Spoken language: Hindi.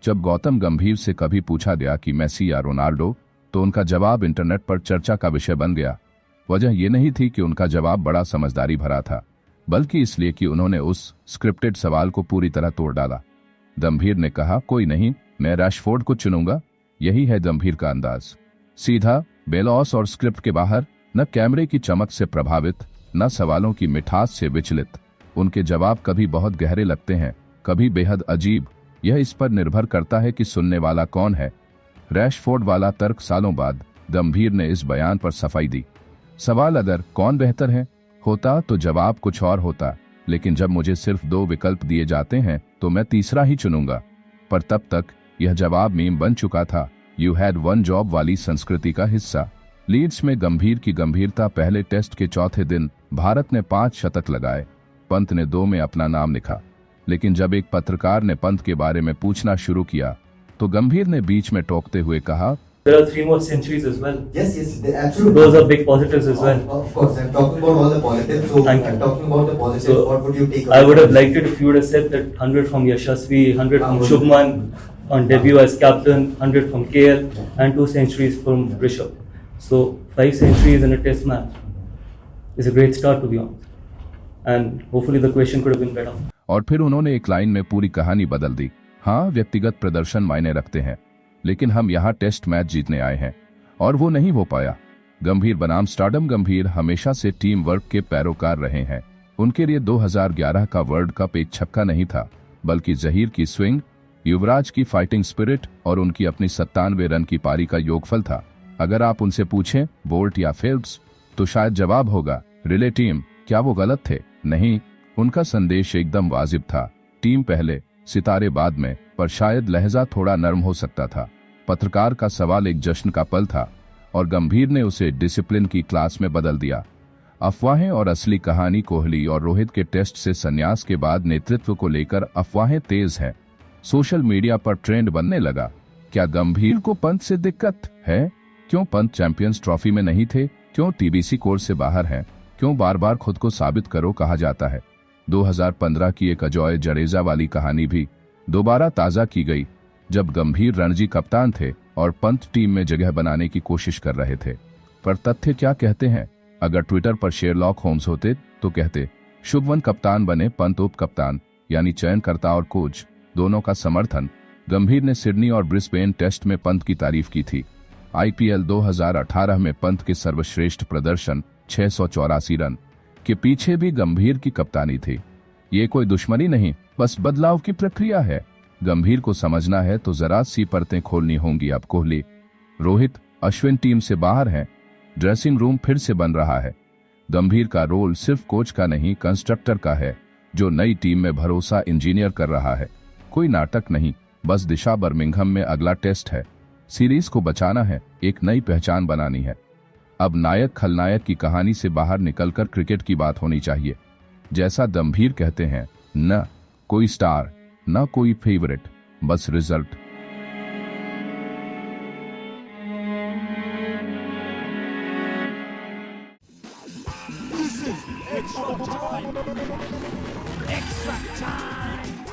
जब गौतम गंभीर से कभी पूछा गया कि मेसी या रोनाल्डो, तो उनका जवाब इंटरनेट पर चर्चा का विषय बन गया। वजह यह नहीं थी कि उनका जवाब बड़ा समझदारी भरा था, बल्कि इसलिए कि उन्होंने उस स्क्रिप्टेड सवाल को पूरी तरह तोड़ डाला। गंभीर ने कहा, कोई नहीं, मैं रैशफोर्ड को चुनूंगा। यही है गंभीर का अंदाज, सीधा, बेलौस और स्क्रिप्ट के बाहर, न कैमरे की चमक से प्रभावित, न सवालों की मिठास से विचलित। उनके जवाब कभी बहुत गहरे लगते हैं, कभी बेहद अजीब। यह इस पर निर्भर करता है कि सुनने वाला कौन है। रैशफोर्ड वाला तर्क सालों बाद गंभीर ने इस बयान पर सफाई दी। सवाल अगर कौन बेहतर है होता तो जवाब कुछ और होता, लेकिन जब मुझे सिर्फ 2 विकल्प दिए जाते हैं तो मैं तीसरा ही चुनूंगा। पर तब तक यह जवाब मीम बन चुका था, यू हैड वन जॉब वाली संस्कृति का हिस्सा। लीड्स में गंभीर की गंभीरता। पहले टेस्ट के चौथे दिन भारत ने 5 शतक लगाए, पंत ने 2 में अपना नाम लिखा। लेकिन जब एक पत्रकार ने पंत के बारे में पूछना शुरू किया तो गंभीर ने बीच में टोकते हुए कहा, There are 3 more centuries as well. Yes, absolutely. Those are big positives as well. Of course, I'm talking about all the positives. So, Thank you. I'm talking about the positives. So, what would you take? I would have liked it if you would have said that 100 from Yashasvi, 100 from Shubman on debut as captain, 100 from KL, and 2 centuries from Rishabh. So 5 centuries in a test match is a great start, to be honest. And hopefully the question could have been better. और फिर उन्होंने एक लाइन में पूरी कहानी बदल दी। हाँ, व्यक्तिगत प्रदर्शन मायने रखते हैं, लेकिन हम यहाँ टेस्ट मैच जीतने आए हैं, और वो नहीं हो पाया। गंभीर बनाम स्टारडम। गंभीर हमेशा से टीम वर्क के पैरोकार रहे हैं। उनके लिए 2011 का वर्ल्ड कप एक छक्का नहीं था, बल्कि जहीर की स्विंग, युवराज की फाइटिंग स्पिरिट और उनकी अपनी 97 रन की पारी का योगफल था। अगर आप उनसे पूछें बोल्ट या फेल्प्स, तो शायद जवाब होगा रिले टीम। क्या वो गलत थे? नहीं, उनका संदेश एकदम वाजिब था। टीम पहले, सितारे बाद में, पर शायद लहजा थोड़ा नरम हो सकता था। पत्रकार का सवाल एक जश्न का पल था और गंभीर ने उसे डिसिप्लिन की क्लास में बदल दिया। अफवाहें और असली कहानी। कोहली और रोहित के टेस्ट से संन्यास के बाद नेतृत्व को लेकर अफवाहें तेज हैं। सोशल मीडिया पर ट्रेंड बनने लगा, क्या गंभीर को पंत से दिक्कत है? क्यों पंत चैंपियंस ट्रॉफी में नहीं थे? क्यों टीबीसी कोर्स से बाहर हैं? क्यों बार बार खुद को साबित करो कहा जाता है? 2015 की एक अजय जडेजा वाली कहानी भी दोबारा ताजा की गई, जब गंभीर रणजी कप्तान थे और पंत टीम में जगह बनाने की कोशिश कर रहे थे। पर तथ्य क्या कहते हैं? अगर ट्विटर पर शेरलॉक होम्स होते तो कहते शुभमन कप्तान बने, पंत उप कप्तान, यानी चयनकर्ता और कोच दोनों का समर्थन। गंभीर ने सिडनी और ब्रिस्बेन टेस्ट में पंत की तारीफ की थी। आईपीएल 2018 में पंत के सर्वश्रेष्ठ प्रदर्शन 684 रन के पीछे भी गंभीर की कप्तानी थी। ये कोई दुश्मनी नहीं, बस बदलाव की प्रक्रिया है। गंभीर को समझना है तो जरा सी परतें खोलनी होंगी। अब कोहली, रोहित, अश्विन टीम से बाहर हैं, ड्रेसिंग रूम फिर से बन रहा है। गंभीर का रोल सिर्फ कोच का नहीं, कंस्ट्रक्टर का है, जो नई टीम में भरोसा इंजीनियर कर रहा है। कोई नाटक नहीं, बस दिशा। बर्मिंघम में अगला टेस्ट है, सीरीज को बचाना है, एक नई पहचान बनानी है। अब नायक खलनायक की कहानी से बाहर निकलकर क्रिकेट की बात होनी चाहिए। जैसा गंभीर कहते हैं, न कोई स्टार, न कोई फेवरेट, बस result. Extra time! Extra time!